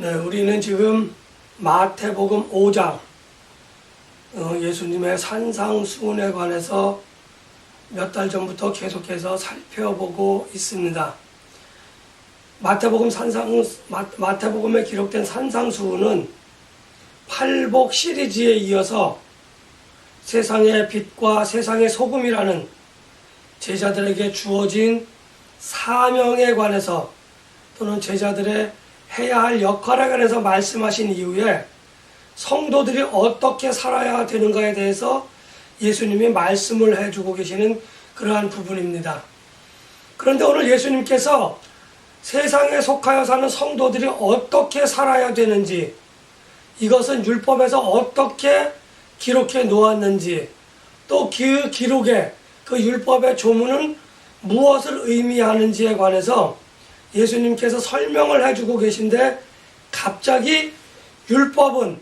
네, 우리는 지금 마태복음 5장 예수님의 산상수훈에 관해서 몇 달 전부터 계속해서 살펴보고 있습니다. 마태복음에 기록된 산상수훈은 팔복 시리즈에 이어서 세상의 빛과 세상의 소금이라는 제자들에게 주어진 사명에 관해서 또는 제자들의 해야 할 역할에 관해서 말씀하신 이후에 성도들이 어떻게 살아야 되는가에 대해서 예수님이 말씀을 해주고 계시는 그러한 부분입니다. 그런데 오늘 예수님께서 세상에 속하여 사는 성도들이 어떻게 살아야 되는지, 이것은 율법에서 어떻게 기록해 놓았는지, 또 그 기록에 그 율법의 조문은 무엇을 의미하는지에 관해서 예수님께서 설명을 해주고 계신데, 갑자기 율법은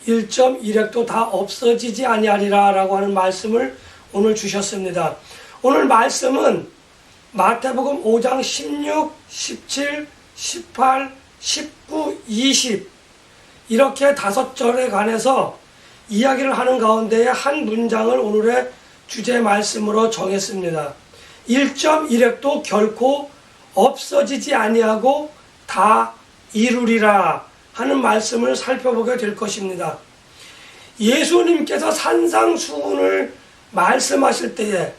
1.1획도 다 없어지지 아니하리라 라고 하는 말씀을 오늘 주셨습니다. 오늘 말씀은 마태복음 5장 16, 17, 18, 19, 20 이렇게 5절에 관해서 이야기를 하는 가운데에 한 문장을 오늘의 주제 말씀으로 정했습니다. 1.1획도 결코 없어지지 아니하고 다 이루리라 하는 말씀을 살펴보게 될 것입니다. 예수님께서 산상수훈을 말씀하실 때에,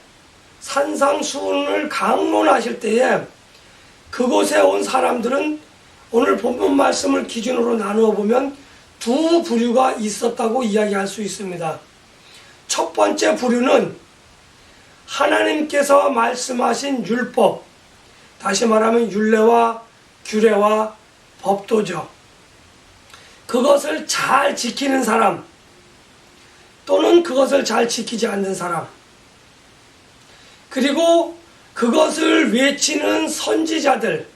산상수훈을 강론하실 때에 그곳에 온 사람들은 오늘 본문 말씀을 기준으로 나누어 보면 두 부류가 있었다고 이야기할 수 있습니다. 첫 번째 부류는 하나님께서 말씀하신 율법, 다시 말하면 율례와 규례와 법도죠. 그것을 잘 지키는 사람 또는 그것을 잘 지키지 않는 사람, 그리고 그것을 외치는 선지자들,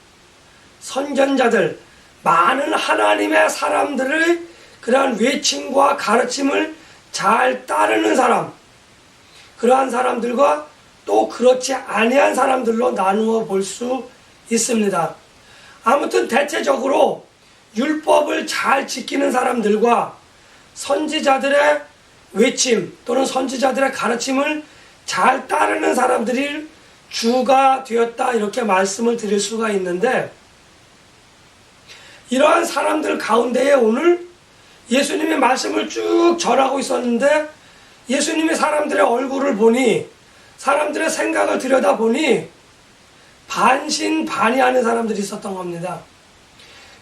선견자들, 많은 하나님의 사람들의 그러한 외침과 가르침을 잘 따르는 사람, 그러한 사람들과 또 그렇지 아니한 사람들로 나누어 볼 수 있습니다. 아무튼 대체적으로 율법을 잘 지키는 사람들과 선지자들의 외침 또는 선지자들의 가르침을 잘 따르는 사람들이 주가 되었다, 이렇게 말씀을 드릴 수가 있는데, 이러한 사람들 가운데에 오늘 예수님의 말씀을 쭉 전하고 있었는데, 예수님이 사람들의 얼굴을 보니, 사람들의 생각을 들여다보니 반신반의하는 사람들이 있었던 겁니다.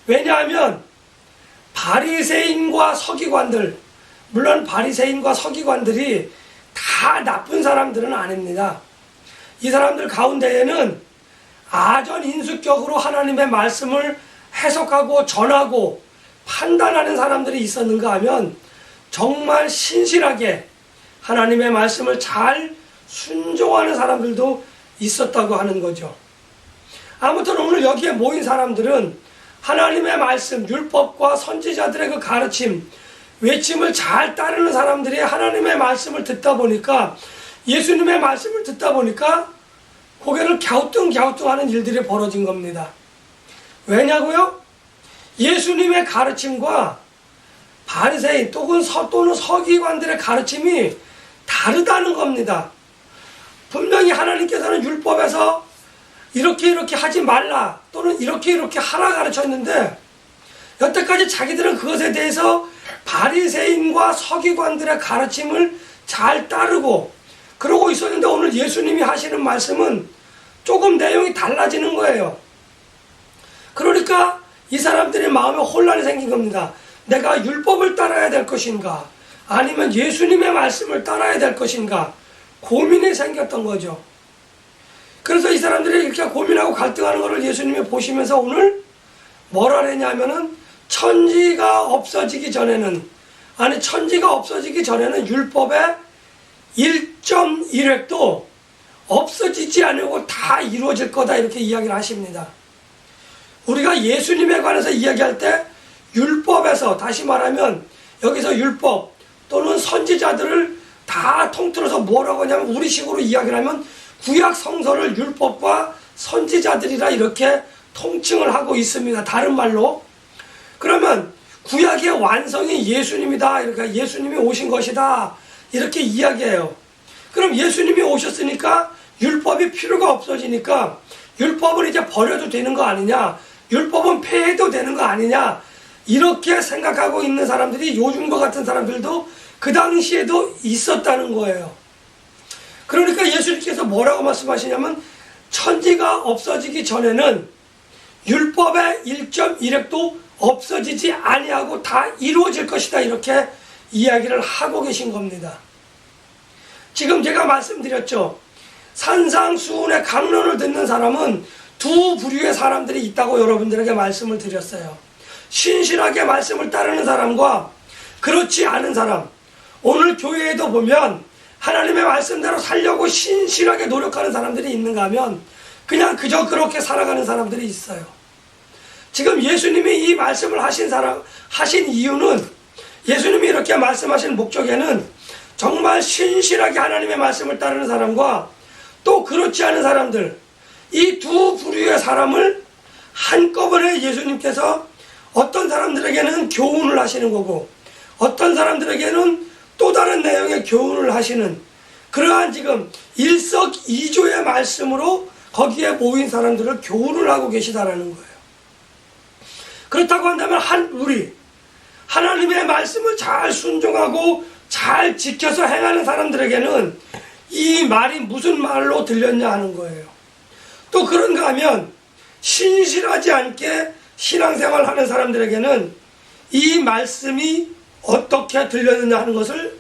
왜냐하면 바리새인과 서기관들, 물론 바리새인과 서기관들이 다 나쁜 사람들은 아닙니다. 이 사람들 가운데에는 아전인수격으로 하나님의 말씀을 해석하고 전하고 판단하는 사람들이 있었는가 하면 정말 신실하게 하나님의 말씀을 잘 순종하는 사람들도 있었다고 하는 거죠. 아무튼 오늘 여기에 모인 사람들은 하나님의 말씀, 율법과 선지자들의 그 가르침, 외침을 잘 따르는 사람들이 하나님의 말씀을 듣다 보니까, 예수님의 말씀을 듣다 보니까 고개를 갸우뚱갸우뚱하는 일들이 벌어진 겁니다. 왜냐고요? 예수님의 가르침과 바리새인 또는 서기관들의 가르침이 다르다는 겁니다. 분명히 하나님께서는 율법에서 이렇게 하지 말라 또는 이렇게 하라 가르쳤는데, 여태까지 자기들은 그것에 대해서 바리새인과 서기관들의 가르침을 잘 따르고 그러고 있었는데, 오늘 예수님이 하시는 말씀은 조금 내용이 달라지는 거예요. 그러니까 이 사람들의 마음에 혼란이 생긴 겁니다. 내가 율법을 따라야 될 것인가, 아니면 예수님의 말씀을 따라야 될 것인가, 고민이 생겼던 거죠. 그래서 이 사람들이 이렇게 고민하고 갈등하는 것을 예수님이 보시면서 오늘 뭐라 그랬냐면은, 천지가 없어지기 전에는 율법의 1.1획도 없어지지 않고 다 이루어질 거다, 이렇게 이야기를 하십니다. 우리가 예수님에 관해서 이야기할 때 율법에서, 다시 말하면 여기서 율법 또는 선지자들을 다 통틀어서 뭐라고 하냐면, 우리식으로 이야기를 하면 구약 성서를 율법과 선지자들이라 이렇게 통칭을 하고 있습니다. 다른 말로 그러면 구약의 완성이 예수님이다. 그러니까 예수님이 오신 것이다. 이렇게 이야기해요. 그럼 예수님이 오셨으니까 율법이 필요가 없어지니까 율법을 이제 버려도 되는 거 아니냐? 율법은 폐해도 되는 거 아니냐? 이렇게 생각하고 있는 사람들이 요즘과 같은 사람들도 그 당시에도 있었다는 거예요. 그러니까 예수님께서 뭐라고 말씀하시냐면 천지가 없어지기 전에는 율법의 1.1획도 없어지지 아니하고 다 이루어질 것이다. 이렇게 이야기를 하고 계신 겁니다. 지금 제가 말씀드렸죠. 산상수훈의 강론을 듣는 사람은 두 부류의 사람들이 있다고 여러분들에게 말씀을 드렸어요. 신실하게 말씀을 따르는 사람과 그렇지 않은 사람. 오늘 교회에도 보면 하나님의 말씀대로 살려고 신실하게 노력하는 사람들이 있는가 하면 그냥 그저 그렇게 살아가는 사람들이 있어요. 지금 예수님이 이 말씀을 하신 이유는, 예수님이 이렇게 말씀하신 목적에는 정말 신실하게 하나님의 말씀을 따르는 사람과 또 그렇지 않은 사람들, 이 두 부류의 사람을 한꺼번에 예수님께서 어떤 사람들에게는 교훈을 하시는 거고 어떤 사람들에게는 또 다른 내용의 교훈을 하시는 그러한 지금 일석이조의 말씀으로 거기에 모인 사람들을 교훈을 하고 계시다라는 거예요. 그렇다고 한다면 우리 하나님의 말씀을 잘 순종하고 잘 지켜서 행하는 사람들에게는 이 말이 무슨 말로 들렸냐 하는 거예요. 또 그런가 하면 신실하지 않게 신앙생활 하는 사람들에게는 이 말씀이 어떻게 들렸느냐 하는 것을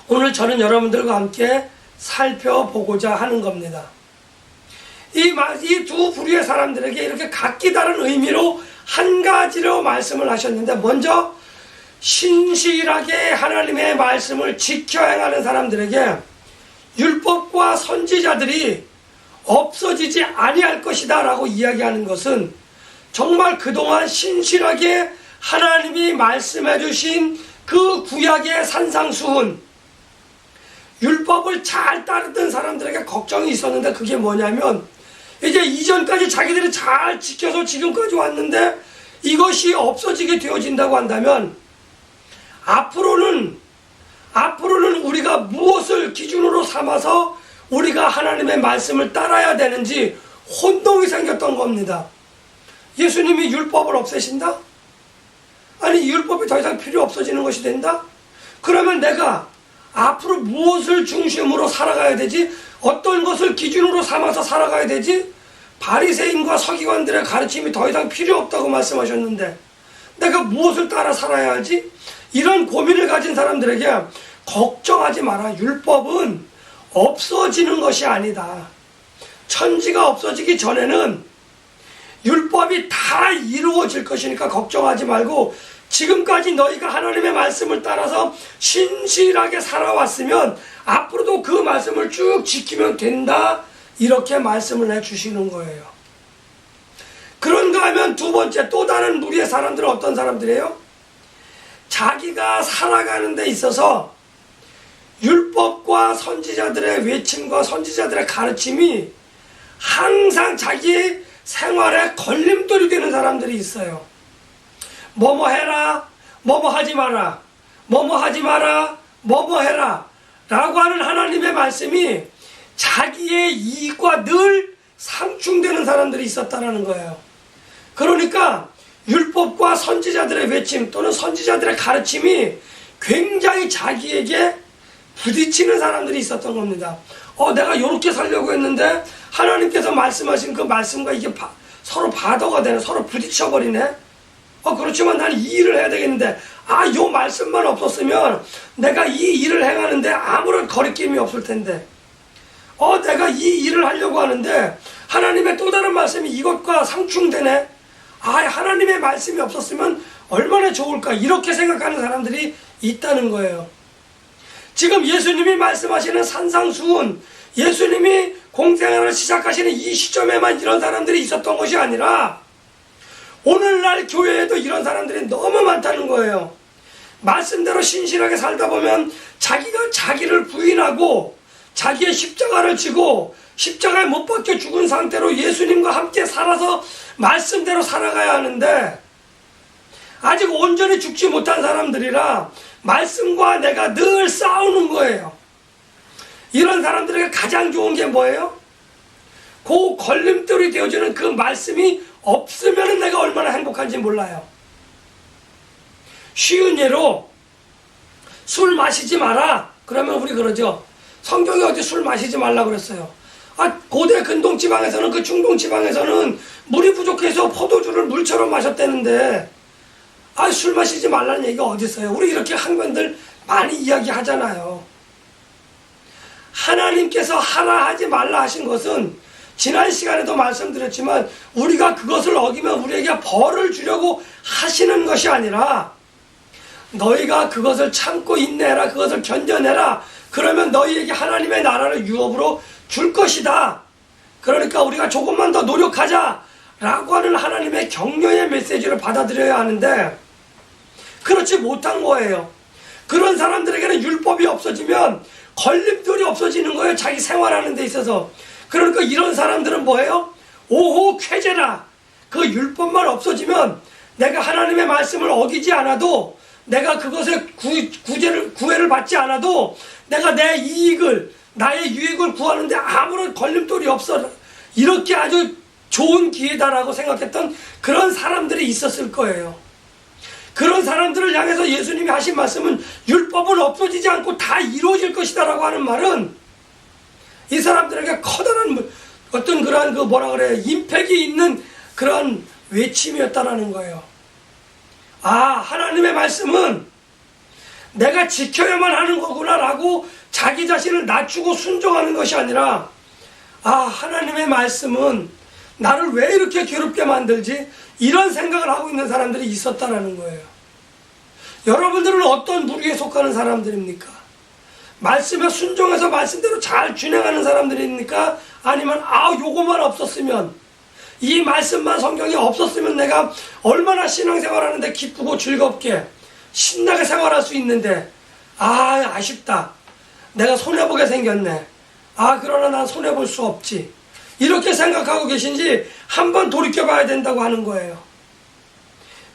오늘 저는 여러분들과 함께 살펴보고자 하는 겁니다. 이 두 부류의 사람들에게 이렇게 각기 다른 의미로 한 가지로 말씀을 하셨는데, 먼저 신실하게 하나님의 말씀을 지켜 행하는 사람들에게 율법과 선지자들이 없어지지 아니할 것이다 라고 이야기하는 것은 정말 그동안 신실하게 하나님이 말씀해 주신 그 구약의 산상수훈, 율법을 잘 따르던 사람들에게 걱정이 있었는데, 그게 뭐냐면 이제 이전까지 자기들이 잘 지켜서 지금까지 왔는데 이것이 없어지게 되어진다고 한다면 앞으로는 우리가 무엇을 기준으로 삼아서 우리가 하나님의 말씀을 따라야 되는지 혼동이 생겼던 겁니다. 예수님이 율법을 없애신다? 아니, 율법이 더 이상 필요 없어지는 것이 된다? 그러면 내가 앞으로 무엇을 중심으로 살아가야 되지? 어떤 것을 기준으로 삼아서 살아가야 되지? 바리새인과 서기관들의 가르침이 더 이상 필요 없다고 말씀하셨는데 내가 무엇을 따라 살아야 하지? 이런 고민을 가진 사람들에게 걱정하지 마라. 율법은 없어지는 것이 아니다. 천지가 없어지기 전에는 율법이 다 이루어질 것이니까 걱정하지 말고 지금까지 너희가 하나님의 말씀을 따라서 신실하게 살아왔으면 앞으로도 그 말씀을 쭉 지키면 된다. 이렇게 말씀을 해주시는 거예요. 그런가 하면 두 번째, 또 다른 무리의 사람들은 어떤 사람들이에요? 자기가 살아가는 데 있어서 율법과 선지자들의 외침과 선지자들의 가르침이 항상 자기의 생활에 걸림돌이 되는 사람들이 있어요. 뭐뭐 해라, 뭐뭐 하지 마라, 뭐뭐 하지 마라, 뭐뭐 해라 라고 하는 하나님의 말씀이 자기의 이익과 늘 상충되는 사람들이 있었다는 거예요. 그러니까 율법과 선지자들의 외침 또는 선지자들의 가르침이 굉장히 자기에게 부딪히는 사람들이 있었던 겁니다. 내가 이렇게 살려고 했는데 하나님께서 말씀하신 그 말씀과 이게 서로 바더가 되네, 서로 부딪혀버리네. 그렇지만 나는 이 일을 해야 되겠는데 요 말씀만 없었으면 내가 이 일을 행하는데 아무런 거리낌이 없을 텐데 내가 이 일을 하려고 하는데 하나님의 또 다른 말씀이 이것과 상충되네. 하나님의 말씀이 없었으면 얼마나 좋을까, 이렇게 생각하는 사람들이 있다는 거예요. 지금 예수님이 말씀하시는 산상수훈, 예수님이 공생활을 시작하시는 이 시점에만 이런 사람들이 있었던 것이 아니라 오늘날 교회에도 이런 사람들이 너무 많다는 거예요. 말씀대로 신실하게 살다 보면 자기가 자기를 부인하고 자기의 십자가를 지고 십자가에 못 박혀 죽은 상태로 예수님과 함께 살아서 말씀대로 살아가야 하는데 아직 온전히 죽지 못한 사람들이라 말씀과 내가 늘 싸우는 거예요. 이런 사람들에게 가장 좋은 게 뭐예요? 그 걸림돌이 되어주는 그 말씀이 없으면 내가 얼마나 행복한지 몰라요. 쉬운 예로 술 마시지 마라 그러면 우리 그러죠. 성경이 어디 술 마시지 말라 그랬어요. 고대 근동지방에서는, 그 중동지방에서는 물이 부족해서 포도주를 물처럼 마셨다는데 술 마시지 말라는 얘기가 어디 있어요? 우리 이렇게 학면들 많이 이야기하잖아요. 하나님께서 하라 하지 말라 하신 것은 지난 시간에도 말씀드렸지만 우리가 그것을 어기면 우리에게 벌을 주려고 하시는 것이 아니라 너희가 그것을 참고 인내해라, 그것을 견뎌내라, 그러면 너희에게 하나님의 나라를 유업으로 줄 것이다. 그러니까 우리가 조금만 더 노력하자 라고 하는 하나님의 격려의 메시지를 받아들여야 하는데 그렇지 못한 거예요. 그런 사람들에게는 율법이 없어지면 걸림돌이 없어지는 거예요. 자기 생활하는 데 있어서. 그러니까 이런 사람들은 뭐예요? 오호 쾌제라. 그 율법만 없어지면 내가 하나님의 말씀을 어기지 않아도, 내가 그것에 구애를 받지 않아도 내가 내 이익을, 나의 유익을 구하는데 아무런 걸림돌이 없어. 이렇게 아주 좋은 기회다라고 생각했던 그런 사람들이 있었을 거예요. 그런 사람들을 향해서 예수님이 하신 말씀은 율법은 없어지지 않고 다 이루어질 것이다 라고 하는 말은 이 사람들에게 커다란 어떤 그러한 임팩이 있는 그런 외침이었다라는 거예요. 하나님의 말씀은 내가 지켜야만 하는 거구나 라고 자기 자신을 낮추고 순종하는 것이 아니라 하나님의 말씀은 나를 왜 이렇게 괴롭게 만들지? 이런 생각을 하고 있는 사람들이 있었다라는 거예요. 여러분들은 어떤 부류에 속하는 사람들입니까? 말씀에 순종해서 말씀대로 잘 준행하는 사람들입니까? 아니면 요거만 없었으면, 이 말씀만, 성경이 없었으면 내가 얼마나 신앙생활하는데 기쁘고 즐겁게 신나게 생활할 수 있는데 아쉽다, 내가 손해보게 생겼네, 그러나 난 손해볼 수 없지, 이렇게 생각하고 계신지 한번 돌이켜봐야 된다고 하는 거예요.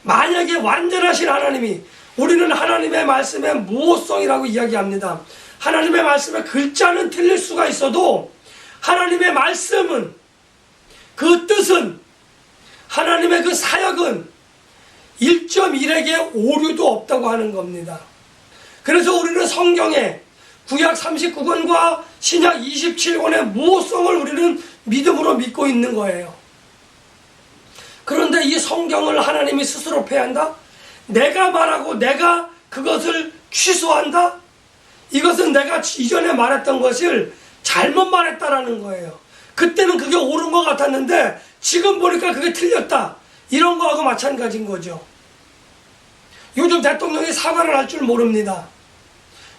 만약에 완전하신 하나님이, 우리는 하나님의 말씀의 무호성이라고 이야기합니다. 하나님의 말씀의 글자는 틀릴 수가 있어도 하나님의 말씀은, 그 뜻은, 하나님의 그 사역은 1.1에게 오류도 없다고 하는 겁니다. 그래서 우리는 성경에 구약 39권과 신약 27권의 무호성을 우리는 믿음으로 믿고 있는 거예요. 그런데 이 성경을 하나님이 스스로 폐한다? 내가 말하고 내가 그것을 취소한다? 이것은 내가 이전에 말했던 것을 잘못 말했다라는 거예요. 그때는 그게 옳은 것 같았는데 지금 보니까 그게 틀렸다, 이런 거하고 마찬가지인 거죠. 요즘 대통령이 사과를 할 줄 모릅니다.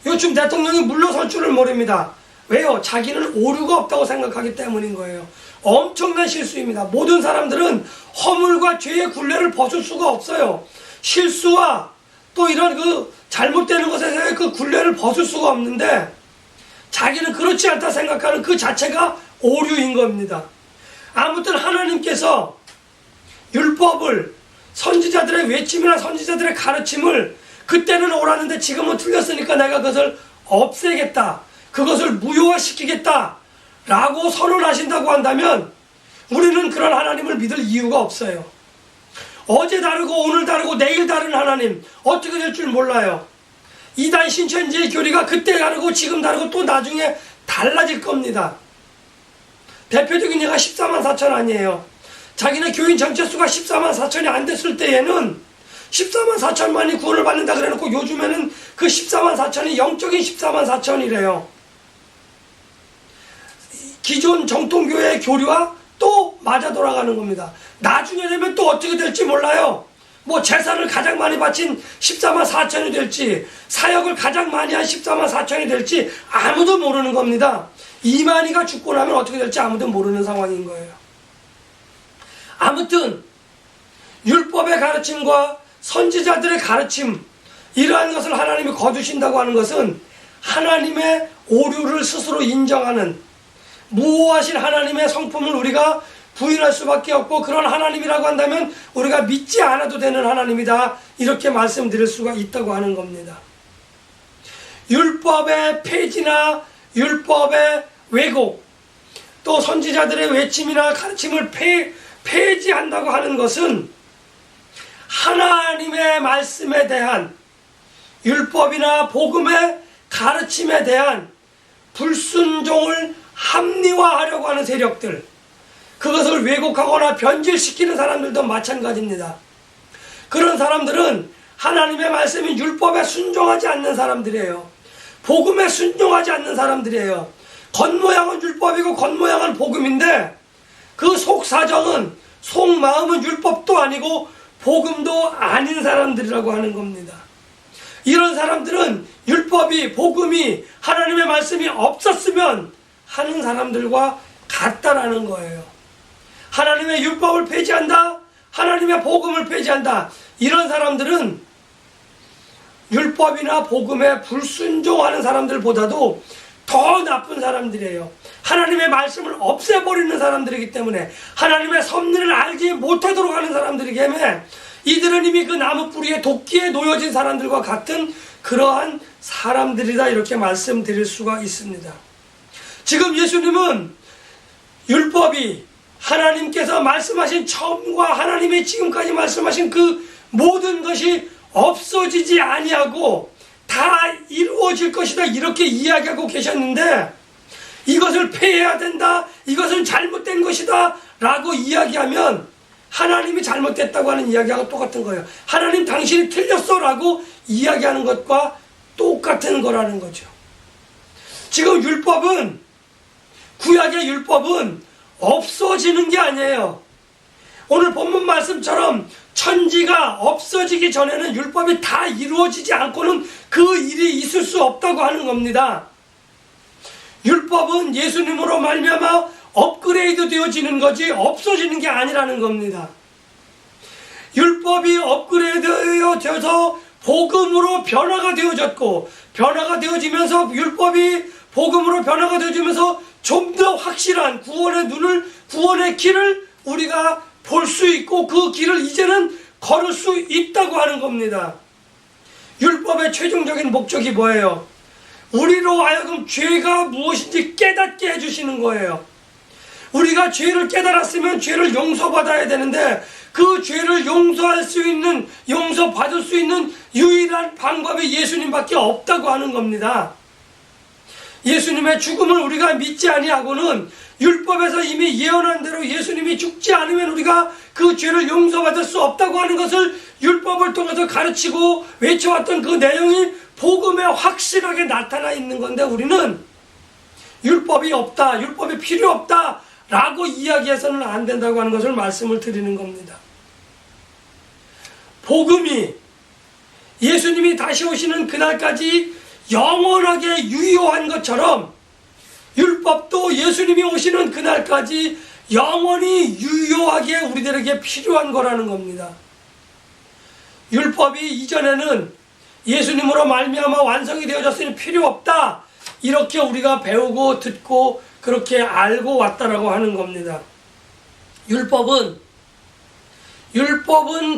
요즘 대통령이 물러설 줄을 모릅니다. 왜요? 자기는 오류가 없다고 생각하기 때문인 거예요. 엄청난 실수입니다. 모든 사람들은 허물과 죄의 굴레를 벗을 수가 없어요. 실수와 또 이런 잘못되는 것에서의 그 굴레를 벗을 수가 없는데 자기는 그렇지 않다 생각하는 그 자체가 오류인 겁니다. 아무튼 하나님께서 율법을, 선지자들의 외침이나 선지자들의 가르침을 그때는 옳았는데 지금은 틀렸으니까 내가 그것을 없애겠다, 그것을 무효화시키겠다 라고 선언하신다고 한다면 우리는 그런 하나님을 믿을 이유가 없어요. 어제 다르고 오늘 다르고 내일 다른 하나님, 어떻게 될 줄 몰라요. 이단 신천지의 교리가 그때 다르고 지금 다르고 또 나중에 달라질 겁니다. 대표적인 예가 14만 4천 아니에요. 자기네 교인 전체 수가 14만 4천이 안 됐을 때에는 14만 4천만이 구원을 받는다 그래놓고 요즘에는 그 14만 4천이 영적인 14만 4천이래요. 기존 정통교회의 교리와 또 맞아 돌아가는 겁니다. 나중에 되면 또 어떻게 될지 몰라요. 재산을 가장 많이 바친 14만 4천이 될지, 사역을 가장 많이 한 14만 4천이 될지 아무도 모르는 겁니다. 이만희가 죽고 나면 어떻게 될지 아무도 모르는 상황인 거예요. 아무튼 율법의 가르침과 선지자들의 가르침, 이러한 것을 하나님이 거두신다고 하는 것은 하나님의 오류를 스스로 인정하는, 무호하신 하나님의 성품을 우리가 부인할 수밖에 없고, 그런 하나님이라고 한다면 우리가 믿지 않아도 되는 하나님이다, 이렇게 말씀드릴 수가 있다고 하는 겁니다. 율법의 폐지나 율법의 왜곡, 또 선지자들의 외침이나 가르침을 폐지한다고 하는 것은 하나님의 말씀에 대한, 율법이나 복음의 가르침에 대한 불순종을 합리화하려고 하는 세력들, 그것을 왜곡하거나 변질시키는 사람들도 마찬가지입니다. 그런 사람들은 하나님의 말씀인 율법에 순종하지 않는 사람들이에요. 복음에 순종하지 않는 사람들이에요. 겉모양은 율법이고 겉모양은 복음인데 그 속사정은, 속마음은 율법도 아니고 복음도 아닌 사람들이라고 하는 겁니다. 이런 사람들은 율법이, 복음이, 하나님의 말씀이 없었으면 하는 사람들과 같다라는 거예요. 하나님의 율법을 폐지한다, 하나님의 복음을 폐지한다, 이런 사람들은 율법이나 복음에 불순종하는 사람들보다도 더 나쁜 사람들이에요. 하나님의 말씀을 없애버리는 사람들이기 때문에, 하나님의 섭리를 알지 못하도록 하는 사람들이기 때문에 이들은 이미 그 나무 뿌리에 도끼에 놓여진 사람들과 같은 그러한 사람들이다, 이렇게 말씀드릴 수가 있습니다. 지금 예수님은 율법이, 하나님께서 말씀하신 처음과 하나님이 지금까지 말씀하신 그 모든 것이 없어지지 아니하고 다 이루어질 것이다, 이렇게 이야기하고 계셨는데, 이것을 폐해야 된다, 이것은 잘못된 것이다 라고 이야기하면 하나님이 잘못됐다고 하는 이야기하고 똑같은 거예요. 하나님 당신이 틀렸어 라고 이야기하는 것과 똑같은 거라는 거죠. 지금 율법은, 구약의 율법은 없어지는 게 아니에요. 오늘 본문 말씀처럼 천지가 없어지기 전에는 율법이 다 이루어지지 않고는 그 일이 있을 수 없다고 하는 겁니다. 율법은 예수님으로 말미암아 업그레이드 되어지는 거지 없어지는 게 아니라는 겁니다. 율법이 업그레이드 되어서 복음으로 변화가 되어졌고, 변화가 되어지면서 율법이 복음으로 변화가 되어지면서 좀 더 확실한 구원의 눈을, 구원의 길을 우리가 볼 수 있고 그 길을 이제는 걸을 수 있다고 하는 겁니다. 율법의 최종적인 목적이 뭐예요? 우리로 하여금 죄가 무엇인지 깨닫게 해주시는 거예요. 우리가 죄를 깨달았으면 죄를 용서받아야 되는데 그 죄를 용서할 수 있는, 용서받을 수 있는 유일한 방법이 예수님밖에 없다고 하는 겁니다. 예수님의 죽음을 우리가 믿지 아니하고는 율법에서 이미 예언한 대로 예수님이 죽지 않으면 우리가 그 죄를 용서받을 수 없다고 하는 것을 율법을 통해서 가르치고 외쳐왔던 그 내용이 복음에 확실하게 나타나 있는 건데, 우리는 율법이 없다, 율법이 필요 없다 라고 이야기해서는 안 된다고 하는 것을 말씀을 드리는 겁니다. 복음이 예수님이 다시 오시는 그날까지 영원하게 유효한 것처럼 율법도 예수님이 오시는 그날까지 영원히 유효하게 우리들에게 필요한 거라는 겁니다. 율법이 이전에는 예수님으로 말미암아 완성이 되어졌으니 필요 없다, 이렇게 우리가 배우고 듣고 그렇게 알고 왔다라고 하는 겁니다. 율법은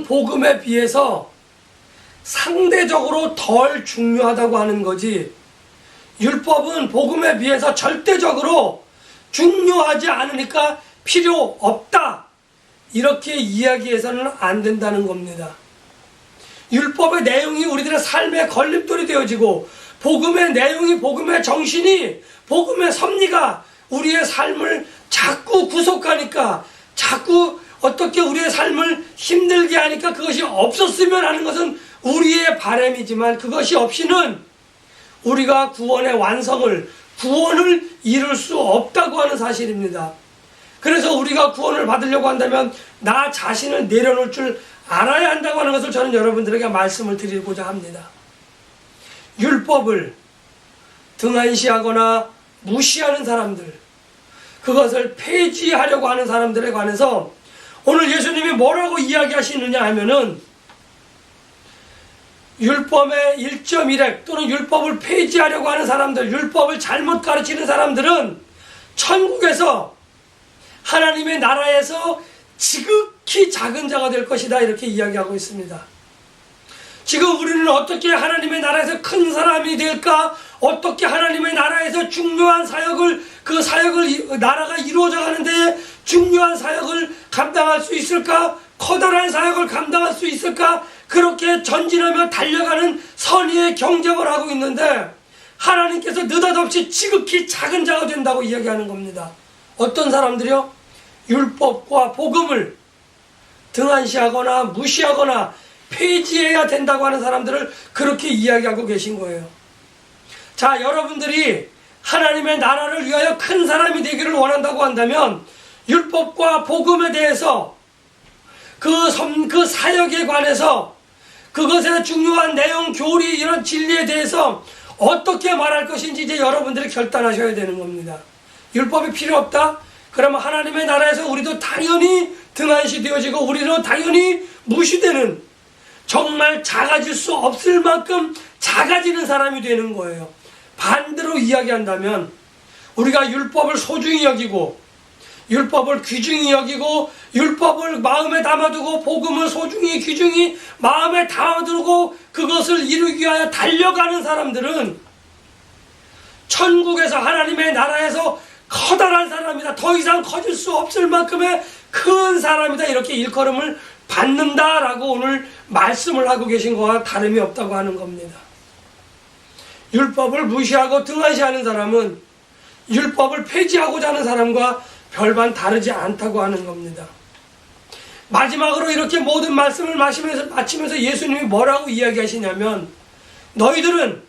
복음에 비해서 상대적으로 덜 중요하다고 하는 거지, 율법은 복음에 비해서 절대적으로 중요하지 않으니까 필요 없다, 이렇게 이야기해서는 안 된다는 겁니다. 율법의 내용이 우리들의 삶의 걸림돌이 되어지고, 복음의 내용이, 복음의 정신이, 복음의 섭리가 우리의 삶을 자꾸 구속하니까, 자꾸 어떻게 우리의 삶을 힘들게 하니까 그것이 없었으면 하는 것은 우리의 바람이지만, 그것이 없이는 우리가 구원의 완성을, 구원을 이룰 수 없다고 하는 사실입니다. 그래서 우리가 구원을 받으려고 한다면 나 자신을 내려놓을 줄 알아야 한다고 하는 것을 저는 여러분들에게 말씀을 드리고자 합니다. 율법을 등한시하거나 무시하는 사람들, 그것을 폐지하려고 하는 사람들에 관해서 오늘 예수님이 뭐라고 이야기하시느냐 하면은, 율법의 1.1핵 또는 율법을 폐지하려고 하는 사람들, 율법을 잘못 가르치는 사람들은 천국에서 하나님의 나라에서 지극히 작은 자가 될 것이다, 이렇게 이야기하고 있습니다. 지금 우리는 어떻게 하나님의 나라에서 큰 사람이 될까? 어떻게 하나님의 나라에서 중요한 사역을, 그 사역을, 나라가 이루어져 가는데 중요한 사역을 감당할 수 있을까? 커다란 사역을 감당할 수 있을까? 그렇게 전진하며 달려가는 선의의 경쟁을 하고 있는데, 하나님께서 느닷없이 지극히 작은 자가 된다고 이야기하는 겁니다. 어떤 사람들이요? 율법과 복음을 등한시하거나 무시하거나 폐지해야 된다고 하는 사람들을 그렇게 이야기하고 계신 거예요. 자, 여러분들이 하나님의 나라를 위하여 큰 사람이 되기를 원한다고 한다면 율법과 복음에 대해서 그 사역에 관해서 그것의 중요한 내용, 교리, 이런 진리에 대해서 어떻게 말할 것인지 이제 여러분들이 결단하셔야 되는 겁니다. 율법이 필요 없다? 그러면 하나님의 나라에서 우리도 당연히 등한시 되어지고 우리도 당연히 무시되는, 정말 작아질 수 없을 만큼 작아지는 사람이 되는 거예요. 반대로 이야기한다면 우리가 율법을 소중히 여기고 율법을 귀중히 여기고 율법을 마음에 담아두고 복음을 소중히 귀중히 마음에 담아두고 그것을 이루기 위하여 달려가는 사람들은 천국에서, 하나님의 나라에서 커다란 사람이다, 더 이상 커질 수 없을 만큼의 큰 사람이다, 이렇게 일컬음을 받는다라고 오늘 말씀을 하고 계신 것과 다름이 없다고 하는 겁니다. 율법을 무시하고 등한시하는 사람은 율법을 폐지하고자 하는 사람과 별반 다르지 않다고 하는 겁니다. 마지막으로 이렇게 모든 말씀을 마치면서 예수님이 뭐라고 이야기하시냐면, 너희들은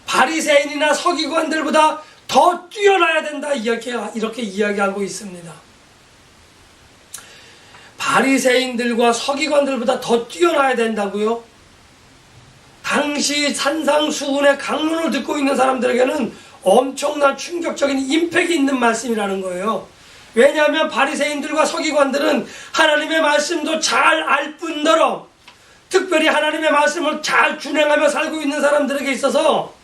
바리새인이나 서기관들보다 더 뛰어나야 된다, 이렇게 이야기하고 있습니다. 바리새인들과 서기관들보다 더 뛰어나야 된다고요? 당시 산상수훈의 강론을 듣고 있는 사람들에게는 엄청난 충격적인 임팩이 있는 말씀이라는 거예요. 왜냐하면 바리새인들과 서기관들은 하나님의 말씀도 잘 알 뿐더러 특별히 하나님의 말씀을 잘 준행하며 살고 있는 사람들에게 있어서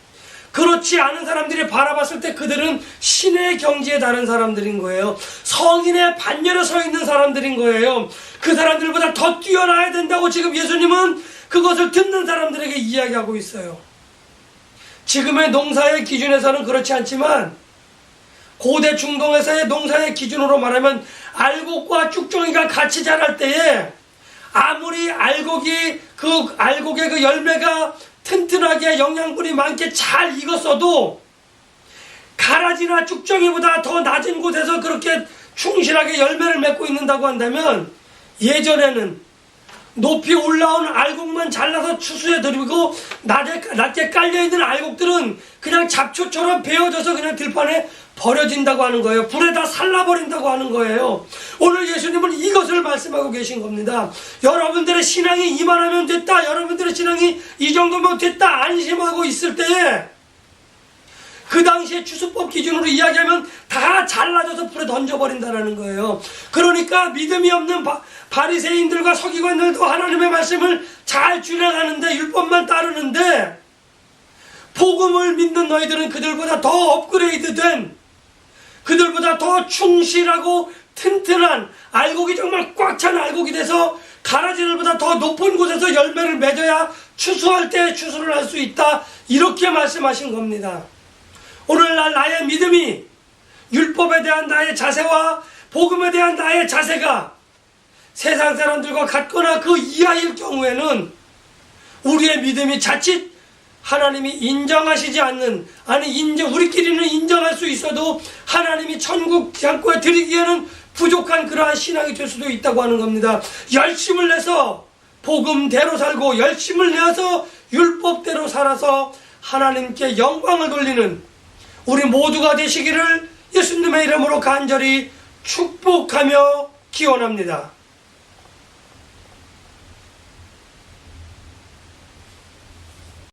그렇지 않은 사람들이 바라봤을 때 그들은 신의 경지에 다른 사람들인 거예요. 성인의 반열에 서 있는 사람들인 거예요. 그 사람들보다 더 뛰어나야 된다고 지금 예수님은 그것을 듣는 사람들에게 이야기하고 있어요. 지금의 농사의 기준에서는 그렇지 않지만 고대 중동에서의 농사의 기준으로 말하면 알곡과 쭉정이가 같이 자랄 때에 아무리 알곡의 그 열매가 튼튼하게 영양분이 많게 잘 익었어도 가라지나 쭉정이보다 더 낮은 곳에서 그렇게 충실하게 열매를 맺고 있는다고 한다면, 예전에는 높이 올라온 알곡만 잘라서 추수해 드리고 낮게 깔려있는 알곡들은 그냥 잡초처럼 베어져서 그냥 들판에 버려진다고 하는 거예요. 불에다 살라버린다고 하는 거예요. 오늘 예수님은 이것을 말씀하고 계신 겁니다. 여러분들의 신앙이 이만하면 됐다, 여러분들의 신앙이 이 정도면 됐다 안심하고 있을 때에 그 당시에 추수법 기준으로 이야기하면 다 잘라져서 불에 던져버린다는 거예요. 그러니까 믿음이 없는 바리새인들과 서기관들도 하나님의 말씀을 잘 준행하는데, 율법만 따르는데, 복음을 믿는 너희들은 그들보다 더 업그레이드된, 그들보다 더 충실하고 튼튼한 알곡이 정말 꽉 찬 알곡이 돼서 가라지들보다 더 높은 곳에서 열매를 맺어야 추수할 때 추수를 할 수 있다, 이렇게 말씀하신 겁니다. 오늘날 나의 믿음이 율법에 대한 나의 자세와 복음에 대한 나의 자세가 세상 사람들과 같거나 그 이하일 경우에는 우리의 믿음이 자칫 하나님이 인정하시지 않는, 우리끼리는 인정할 수 있어도 하나님이 천국 창고에 드리기에는 부족한 그러한 신앙이 될 수도 있다고 하는 겁니다. 열심을 내서 복음대로 살고 열심을 내서 율법대로 살아서 하나님께 영광을 돌리는 우리 모두가 되시기를 예수님의 이름으로 간절히 축복하며 기원합니다.